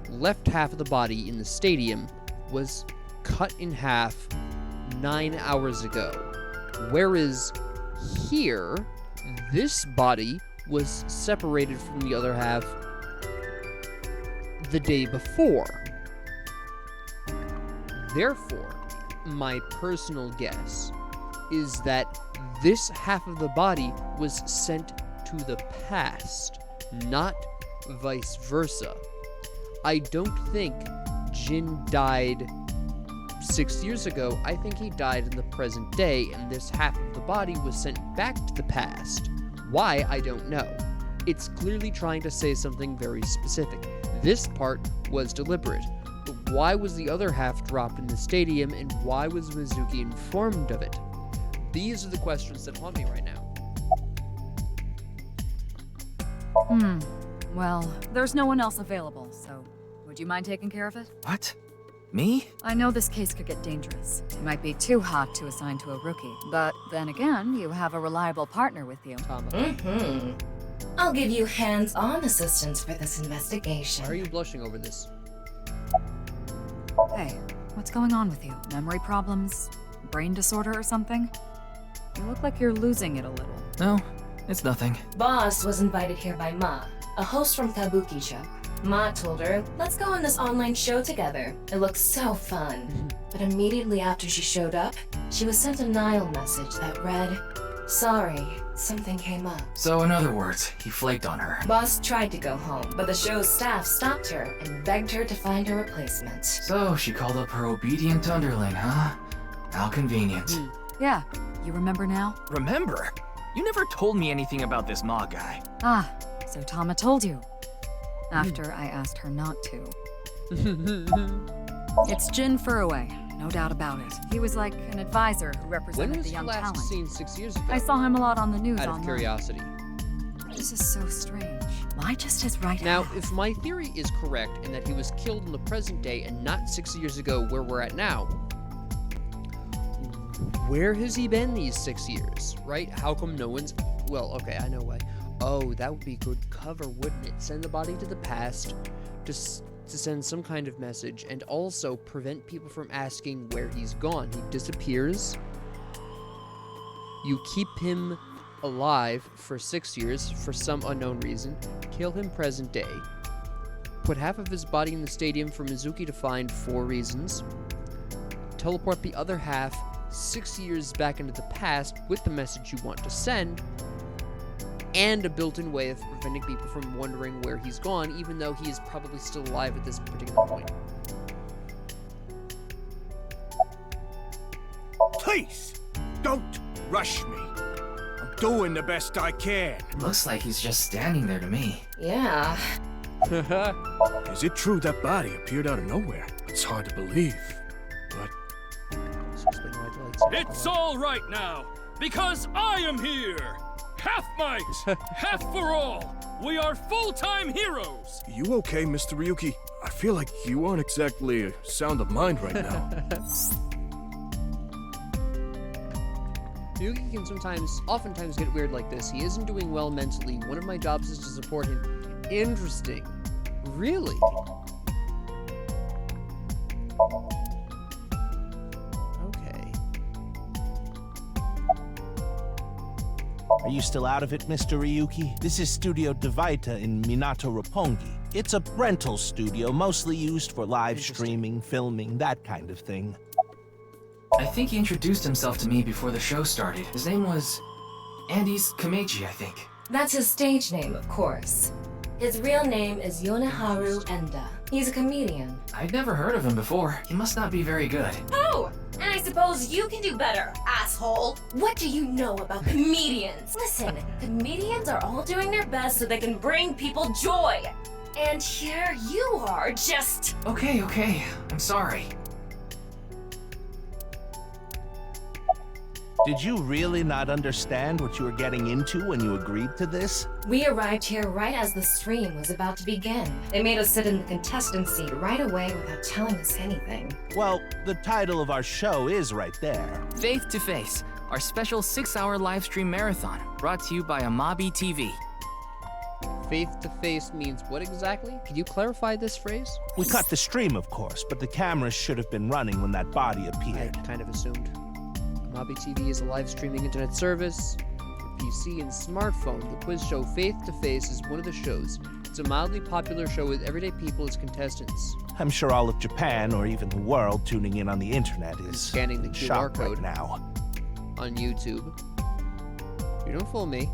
left half of the body in the stadium was cut in half 9 hours ago. Whereas here, this body was separated from the other half the day before. Therefore, my personal guess is that this half of the body was sent to the past, not vice versa. I don't think Jin died 6 years ago. I think he died in the present day, and this half of the body was sent back to the past. Why, I don't know. It's clearly trying to say something very specific. This part was deliberate, but why was the other half dropped in the stadium, and why was Mizuki informed of it? These are the questions that haunt me right now. Well, there's no one else available, so would you mind taking care of it? What? Me? I know this case could get dangerous. It might be too hot to assign to a rookie, but then again, you have a reliable partner with you. I'll give you hands-on assistance for this investigation. Why are you blushing over this? Hey, what's going on with you? Memory problems? Brain disorder or something? You look like you're losing it a little. No, it's nothing. Boss was invited here by Ma, a host from Kabuki show. Ma told her, let's go on this online show together. It looks so fun. But immediately after she showed up, she was sent a Nile message that read, sorry, something came up. So in other words, he flaked on her. Boss tried to go home, but the show's staff stopped her and begged her to find a replacement. So she called up her obedient underling, huh? How convenient. Yeah, you remember now? Remember? You never told me anything about this Ma guy. Ah, so Tama told you. After I asked her not to. It's Jin Furue, no doubt about it. He was like an advisor who When represented was the he young last talent. seen 6 years ago? I saw him a lot on the news Out of online. curiosity. This is so strange. Why just his right Now, half? if my theory is correct and that he was killed in the present day and not 6 years ago where we're at now, where has he been these 6 years, right? How come no one's... Well, okay, I know why. Oh, that would be good cover, wouldn't it? Send the body to the past to send some kind of message and also prevent people from asking where he's gone. He disappears. You keep him alive for 6 years for some unknown reason. Kill him present day. Put half of his body in the stadium for Mizuki to find 4 reasons. Teleport the other half 6 years back into the past with the message you want to send, and a built-in way of preventing people from wondering where he's gone, even though he is probably still alive at this particular point. Please, don't rush me. I'm doing the best I can. Looks like he's just standing there to me. Yeah. Is it true that body appeared out of nowhere? It's hard to believe, but... It's all right now, because I am here! Half might, half for all! We are full-time heroes! You okay, Mr. Ryuki? I feel like you aren't exactly sound of mind right now. Ryuki can oftentimes get weird like this. He isn't doing well mentally. One of my jobs is to support him. Interesting. Really? Okay. Are you still out of it, Mr. Ryuki? This is Studio Dvaita in Minato Roppongi. It's a rental studio mostly used for live streaming, filming, that kind of thing. I think he introduced himself to me before the show started. His name was... Andes Kameji, I think. That's his stage name, of course. His real name is Yoneharu Enda. He's a comedian. I'd never heard of him before. He must not be very good. Oh, and I suppose you can do better, asshole. What do you know about comedians? Listen, comedians are all doing their best so they can bring people joy. And here you are, just... Okay, I'm sorry. Did you really not understand what you were getting into when you agreed to this? We arrived here right as the stream was about to begin. They made us sit in the contestant seat right away without telling us anything. Well, the title of our show is right there. Faith to Face, our special 6-hour live stream marathon, brought to you by Amabi TV. Faith to face means what exactly? Can you clarify this phrase? We cut the stream, of course, but the cameras should have been running when that body appeared. I kind of assumed. Amabi TV is a live streaming internet service for PC and smartphone. The quiz show Faith to Face is one of the shows. It's a mildly popular show with everyday people as contestants. I'm sure all of Japan, or even the world, tuning in on the internet is scanning the QR shocked code right now. On YouTube. You don't fool me.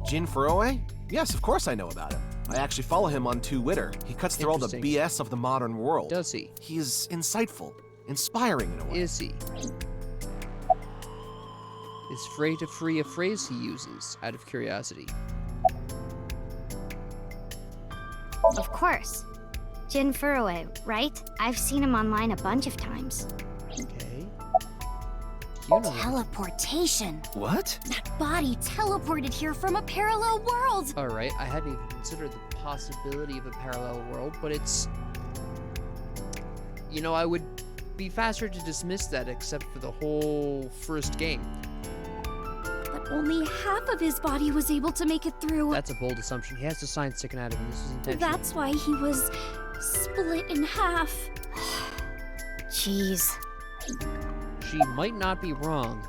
Jin Furue? Yes, of course I know about him. I actually follow him on Twitter. He cuts through all the BS of the modern world. Does he? He's insightful, inspiring in a way. Is he? Is "fray to free" a phrase he uses, out of curiosity? Of course. Jin Furue, right? I've seen him online a bunch of times. Okay. Teleportation. What? That body teleported here from a parallel world. Alright, I hadn't even considered the possibility of a parallel world, but it's... You know, I would be faster to dismiss that except for the whole first game. But only half of his body was able to make it through. That's a bold assumption. He has to sign sick anatomy. This is intentional. That's why he was split in half. Jeez. She might not be wrong.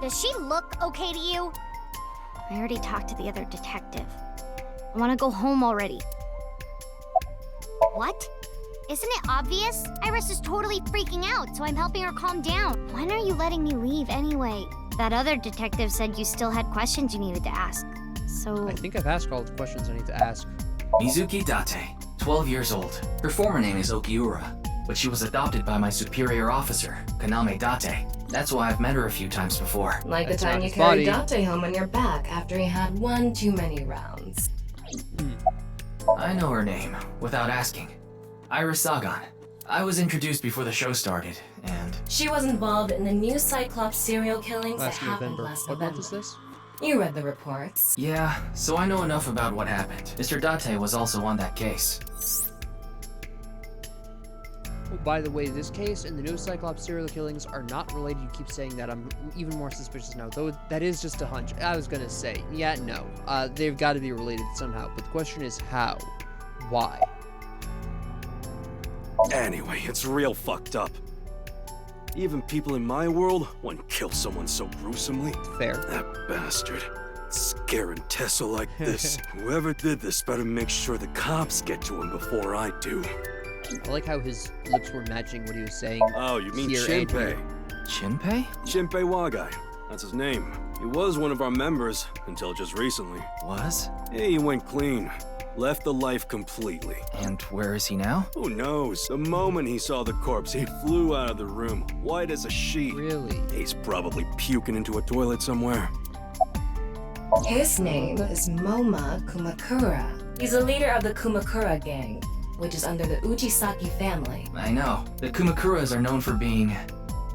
Does she look okay to you? I already talked to the other detective. I want to go home already. What? Isn't it obvious? Iris is totally freaking out, so I'm helping her calm down. When are you letting me leave anyway? That other detective said you still had questions you needed to ask. So... I think I've asked all the questions I need to ask. Mizuki Date, 12 years old. Her former name is Okiura, but she was adopted by my superior officer, Kaname Date. That's why I've met her a few times before. Like the That's time not you his carried body. Date home on your back after he had one too many rounds. I know her name, without asking. Iris Sagan. I was introduced before the show started, and... She was involved in the new Cyclops serial killings that Last happened November. last What November. month is this? You read the reports. Yeah, so I know enough about what happened. Mr. Date was also on that case. Oh, by the way, this case and the new Cyclops serial killings are not related. You keep saying that. I'm even more suspicious now, though that is just a hunch. I was gonna say, yeah, no. They've got to be related somehow, but the question is how? Why? Anyway, it's real fucked up. Even people in my world wouldn't kill someone so gruesomely. Fair. That bastard. Scaring Tessa like this. Whoever did this better make sure the cops get to him before I do. I like how his lips were matching what he was saying. Oh, you mean here, Shinpei? Shinpei? Shinpei Wagai. That's his name. He was one of our members until just recently. Was? Yeah, he went clean. Left the life completely. And where is he now? Who knows? The moment he saw the corpse, he flew out of the room, white as a sheet. Really? He's probably puking into a toilet somewhere. His name is Moma Kumakura. He's the leader of the Kumakura gang, which is under the Ujisaki family. I know. The Kumakuras are known for being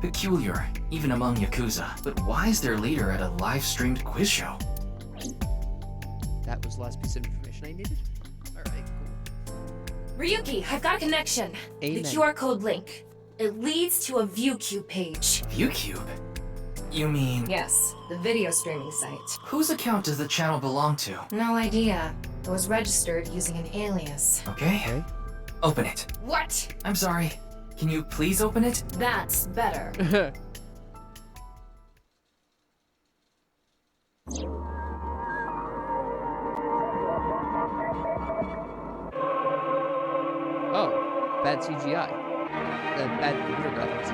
peculiar, even among Yakuza. But why is their leader at a live-streamed quiz show? That was the last piece of information I needed. Alright, cool. Ryuki, I've got a connection. Amen. The QR code link. It leads to a ViewCube page. ViewCube? You mean... Yes, the video streaming site. Whose account does the channel belong to? No idea. It was registered using an alias. Okay. Open it. What? I'm sorry. Can you please open it? That's better. Oh, bad CGI. Bad computer graphics.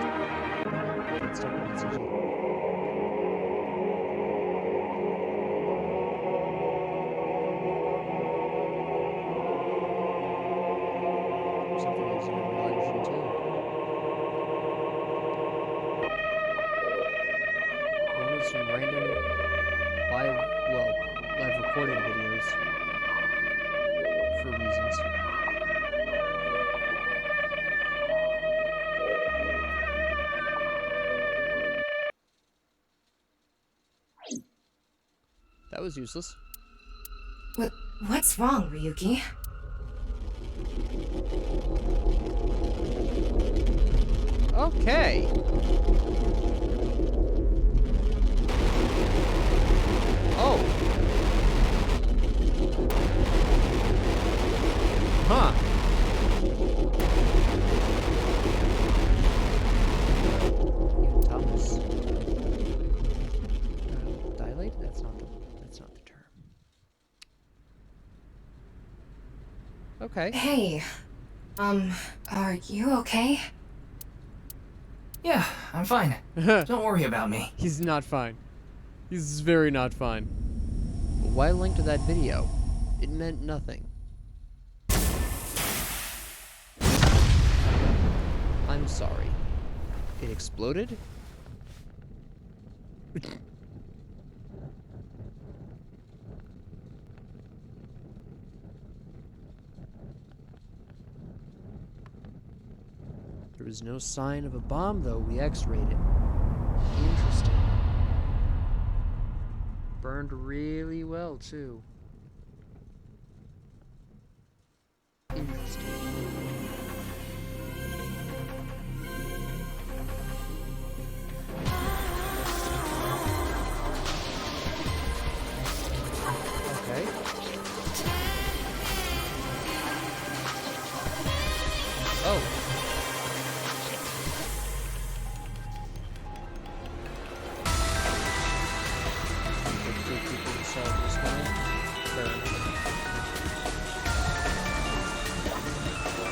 Let's talk about CGI. Something else in religion too. One of some random live recording videos for reasons. That was useless. What's wrong, Ryuki? Okay. Oh. Huh. Even Thomas. Dilate? That's not the term. Okay. Hey, are you okay? Yeah, I'm fine. Don't worry about me. He's not fine. He's very not fine. But why link to that video? It meant nothing. I'm sorry. It exploded? There was no sign of a bomb, though. We x-rayed it. Interesting. Burned really well, too. Interesting. Oh. Solve this one. Fair enough.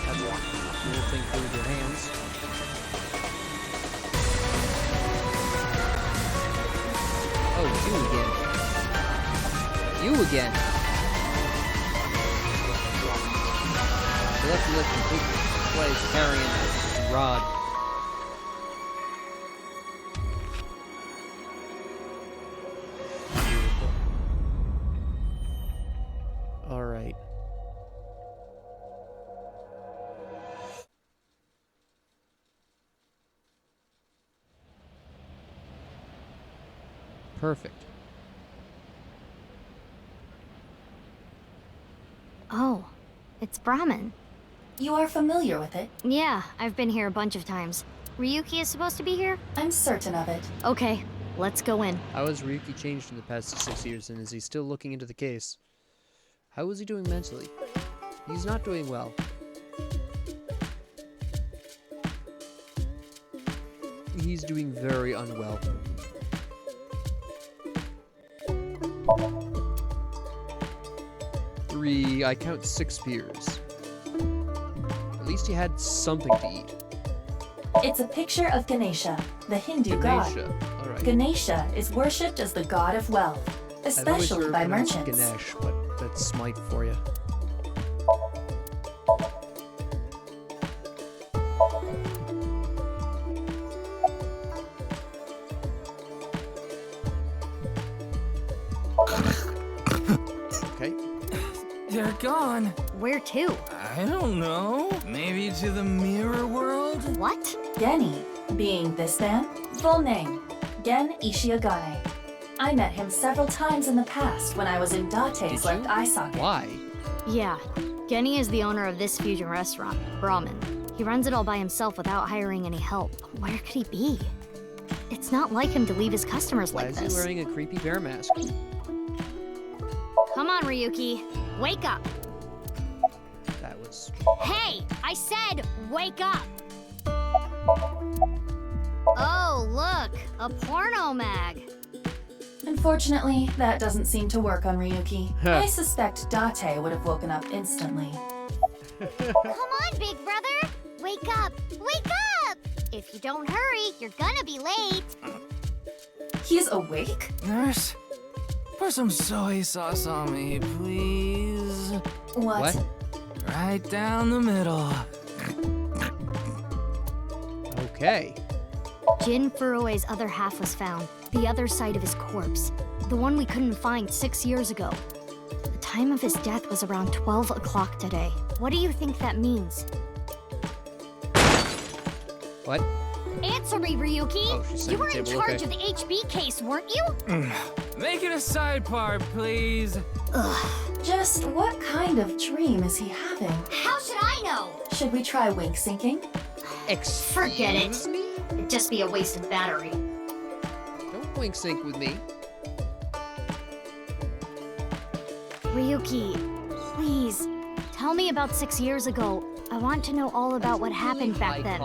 Have a little thing through your hands. Oh, you again. You again. The left completely plays carrying this rod. Beautiful. All right. Perfect. Oh, it's Brahmin. You are familiar with it? Yeah, I've been here a bunch of times. Ryuki is supposed to be here? I'm certain of it. Okay, let's go in. How has Ryuki changed in the past 6 years, and is he still looking into the case? How is he doing mentally? He's not doing well. He's doing very unwell. I count 6 beers. At least he had something to eat. It's a picture of Ganesha, the Hindu Ganesha. god. All right. Ganesha is worshipped as the god of wealth, especially by merchants. Ganesh, but that's Smite for you. Okay. They're gone. Where to? I don't know. Maybe to the mirror world? What? Genny, being this man, full name, Gen Ishiagane. I met him several times in the past when I was in Date's left eye socket. Why? Yeah, Genny is the owner of this fusion restaurant, Brahmin. He runs it all by himself without hiring any help. Where could he be? It's not like him to leave his customers Why like is this. he wearing a creepy bear mask? Come on, Ryuki. Wake up. That was... Hey! I said wake up! Oh, look! A porno mag. Unfortunately, that doesn't seem to work on Ryuki. I suspect Date would have woken up instantly. Come on, big brother! Wake up! Wake up! If you don't hurry, you're gonna be late. He's awake? Nurse, pour some soy sauce on me, please. What? Right down the middle. Okay. Jin Furue's other half was found. The other side of his corpse. The one we couldn't find 6 years ago. The time of his death was around 12 o'clock today. What do you think that means? What? Answer me, Ryuki! Oh, she's You saying were the in table, charge okay. of the HB case, weren't you? Make it a side part, please. Ugh. Just what kind of dream is he having? How should I know? Should we try wink syncing? Forget it. It'd just be a waste of battery. Don't wink sync with me. Ryuki, please, tell me about 6 years ago. I want to know all about what happened back then.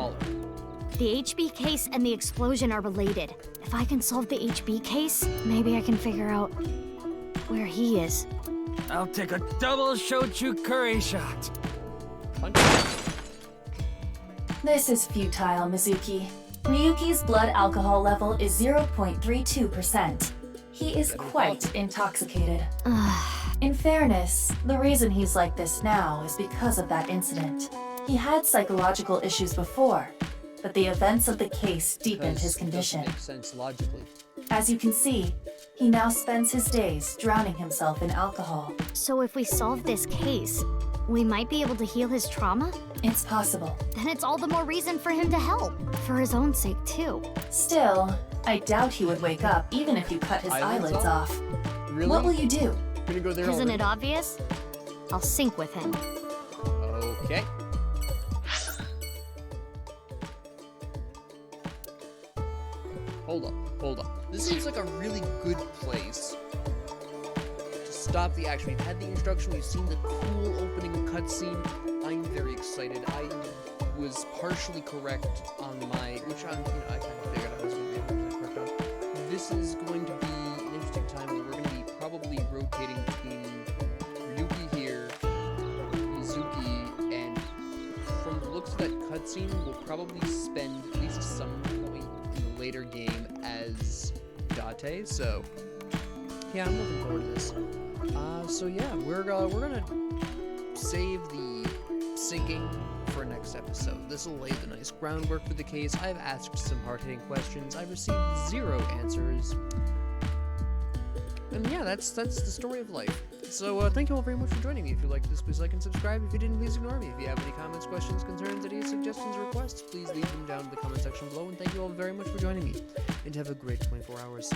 The HB case and the explosion are related. If I can solve the HB case, maybe I can figure out where he is. I'll take a double shochu curry shot. This is futile, Mizuki. Ryuki's blood alcohol level is 0.32%. He is quite intoxicated. In fairness, the reason he's like this now is because of that incident. He had psychological issues before, but the events of the case deepened his condition. Makes sense logically. As you can see, he now spends his days drowning himself in alcohol. So if we solve this case, we might be able to heal his trauma? It's possible. Then it's all the more reason for him to help. For his own sake, too. Still, I doubt he would wake up even if you cut his eyelids off. Really? What will you do? Gonna go there Isn't already. it obvious? I'll sync with him. Okay. Hold up. This seems like a really good place to stop the action. We've had the introduction, we've seen the cool opening cutscene. I'm very excited. I was partially correct on my, which I kind of figured I was going to be correct on. This is going to be an interesting time where we're going to be probably rotating between Ryuki here, Mizuki, and from the looks of that cutscene, we'll probably spend at least some point in the later game as Date. So yeah, I'm looking forward to this. So yeah, we're gonna save the sinking for next episode. This will lay the nice groundwork for the case. I've asked some hard-hitting questions. I've received 0 answers. And yeah, that's the story of life. So thank you all very much for joining me. If you liked this, please like and subscribe. If you didn't, please ignore me. If you have any comments, questions, concerns, ideas, suggestions, or requests, please leave them down in the comment section below. And thank you all very much for joining me. And have a great 24 hours.